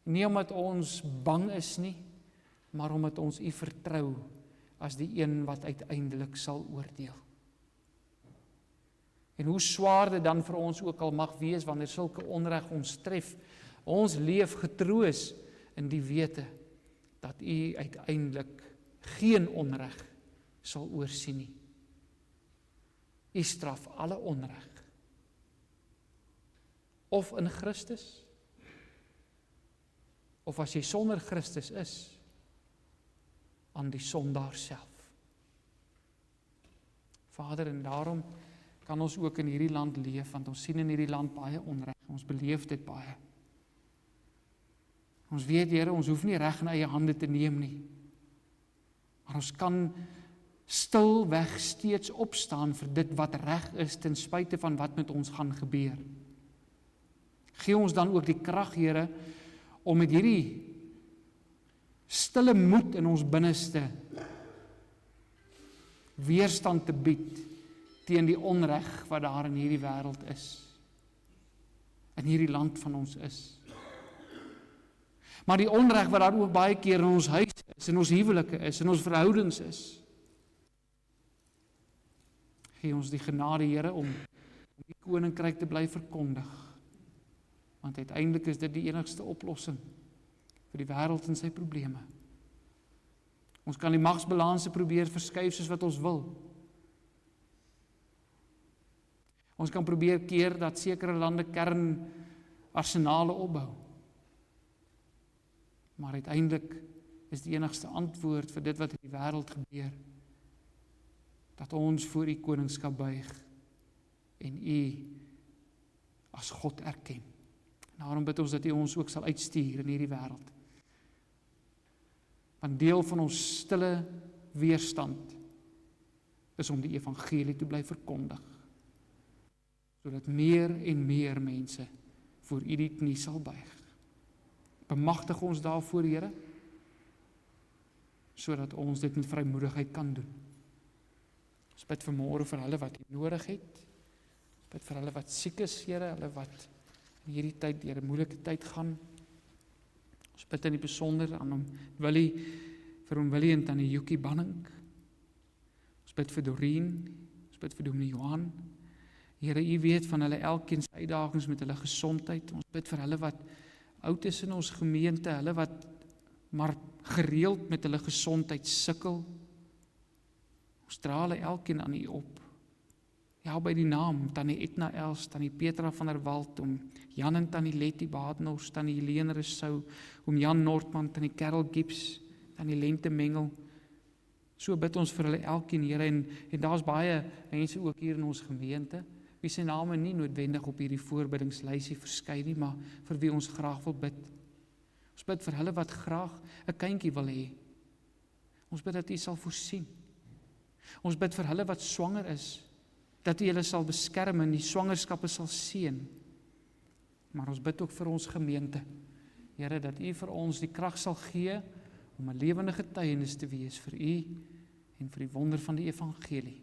nie omdat ons bang is nie, maar omdat ons u vertrou as die een wat uiteindelik sal oordeel. En hoe swaar dit dan vir ons ook al mag wees wanneer sulke onreg ons tref, ons leef getroos in die wete dat u uiteindelik geen onreg sal oorsien nie. U straf alle onreg. Of in Christus, of as jy sonder Christus is, aan die sondaar self. Vader, en daarom kan ons ook in hierdie land leef, want ons sien in hierdie land baie onreg, ons beleef dit baie. Ons weet, Here, ons hoef nie reg in eie hande te neem nie, maar ons kan stilweg steeds opstaan vir dit wat reg is, ten spyte van wat met ons gaan gebeur. Gee ons dan ook die krag, Here, om met hierdie stille moed in ons binneste weerstand te bied teen die onreg wat daar in hierdie wêreld is, in hierdie land van ons is. Maar die onreg wat daar ook baie keer in ons huis is, in ons huwelike is, in ons verhoudings is. Gee ons die genade, Here, om die koninkryk te bly verkondig. Want uiteindelik is dit die enigste oplossing vir die wêreld en sy probleme. Ons kan die magsbalanse probeer verskuif soos wat ons wil. Ons kan probeer keer dat sekere lande kernarsenale opbou. Maar uiteindelik is die enigste antwoord vir dit wat in die wêreld gebeur, dat ons voor u koningskap buig en u as God erken. Daarom bid ons dat u ons ook sal uitstuur in hierdie wêreld. Want deel van ons stille weerstand is om die evangelie te bly verkondig, sodat meer en meer mense voor u die knie sal buig. Bemagtig ons daarvoor, Here, sodat ons dit met vrymoedigheid kan doen. Ons bid vanmôre vir hulle wat u nodig het. Ons bid vir hulle wat siek is, Here, hulle wat in hierdie tyd deur 'n moeilike tyd gaan. Ons bid in die besonder aan hom Willie en tannie Jukie Banning. Ons bid vir Doreen, ons bid vir Dominee Johan. Here, u weet van hulle elkeen se uitdagings met hulle gesondheid. Ons bid vir hulle wat oud is in ons gemeente, hulle wat maar gereeld met hulle gesondheid sukkel. Ons dra hulle elkeen aan u op. Ja, by die naam, Tannie Etna Els, Tannie Petra van der Walt, Jan en Tannie Letty Badenhorst, Tannie Helene Rousseau, Jan Nordman, Tannie Carol Gibbs, Tannie Lente Mengel. So bid ons vir hulle elkeen, Here, en daar's baie mense ook hier in ons gemeente, wie se name nie noodwendig op hierdie voorbiddingslysie verskyn nie, maar vir wie ons graag wil bid. Ons bid vir hulle wat graag 'n kindjie wil hê. Ons bid dat U sal voorsien. Ons bid vir hulle wat swanger is, dat U hulle sal beskerm en die swangerskappe sal seën. Maar ons bid ook vir ons gemeente, Here, dat U vir ons die krag sal gee om 'n lewende getuienis te wees vir U en vir die wonder van die evangelie.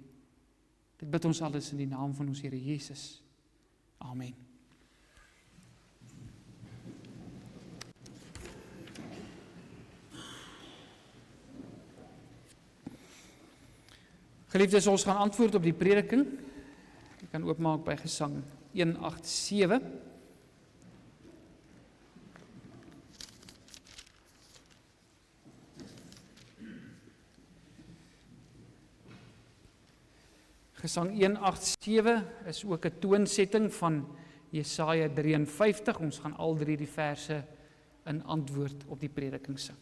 Dit bid ons alles in die naam van ons Here Jesus. Amen. Geliefdes, ons gaan antwoord op die prediking. Jy kan oopmaak by Gesang 187. Gesang 187 is ook 'n toonsetting van Jesaja 53. Ons gaan al 3 die verse in antwoord op die prediking sing.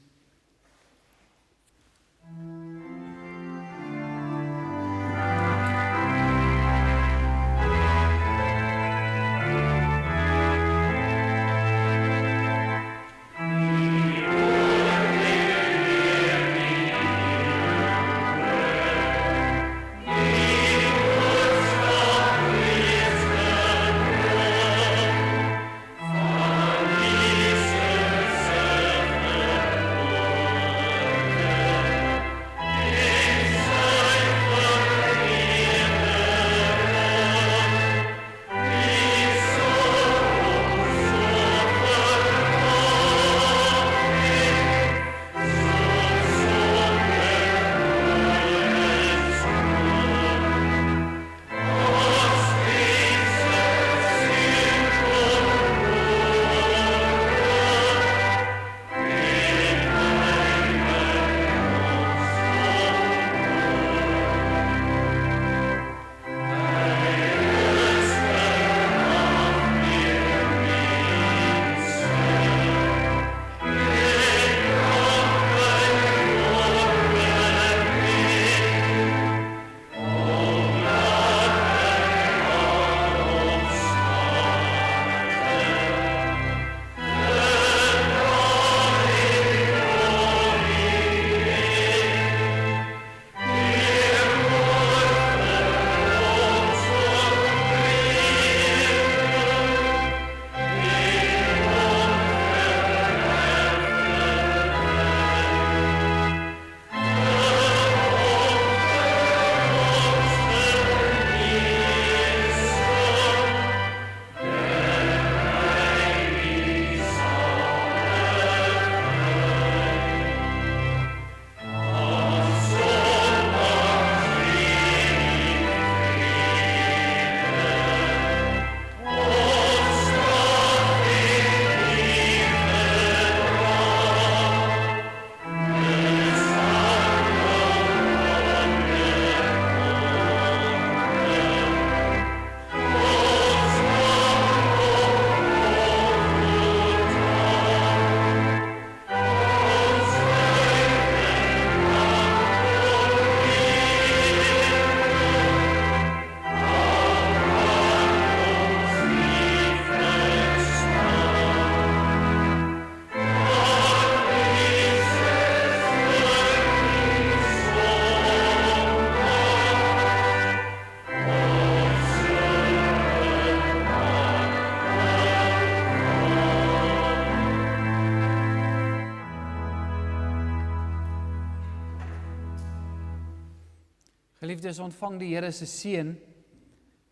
Geliefdes, ontvang die Here se seën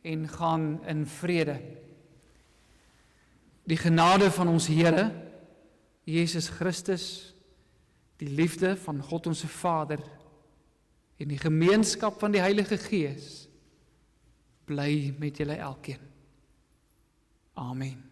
en gaan in vrede. Die genade van ons Here Jesus Christus, die liefde van God ons Vader en die gemeenskap van die Heilige Gees bly met julle elkeen. Amen.